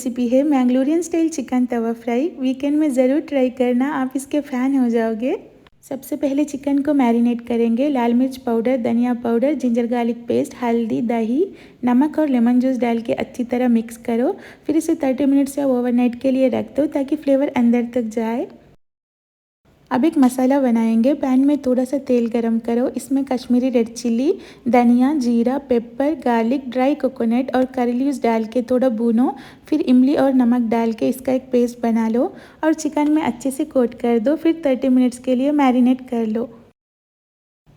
Recipe है Mangalorean style chicken तवा fry. Weekend में ज़रूर ट्राई करना, आप इसके फ़ैन हो जाओगे। सबसे पहले चिकन को मैरिनेट करेंगे। लाल मिर्च पाउडर, धनिया पाउडर, जिंजर गार्लिक पेस्ट, हल्दी, दही, नमक और लेमन जूस डाल के अच्छी तरह मिक्स करो। फिर इसे 30 मिनट्स या ओवरनाइट के लिए रख दो ताकि फ्लेवर अंदर तक जाए। अब एक मसाला बनाएंगे। पैन में थोड़ा सा तेल गरम करो। इसमें कश्मीरी रेड चिल्ली, धनिया, जीरा, पेपर, गार्लिक, ड्राई कोकोनट और करी लीव्स डाल के थोड़ा भूनो। फिर इमली और नमक डाल के इसका एक पेस्ट बना लो और चिकन में अच्छे से कोट कर दो। फिर 30 मिनट्स के लिए मैरिनेट कर लो।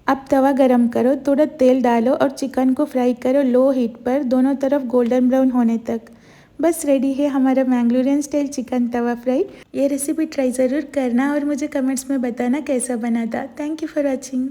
अब तवा गरम करो, थोड़ा तेल डालो और चिकन को फ्राई करो लो हीट पर, दोनों तरफ गोल्डन ब्राउन होने तक। बस रेडी है हमारा मैंगलोरियन स्टाइल चिकन तवा फ्राई। ये रेसिपी ट्राई ज़रूर करना और मुझे कमेंट्स में बताना कैसा बना था। Thank you for watching.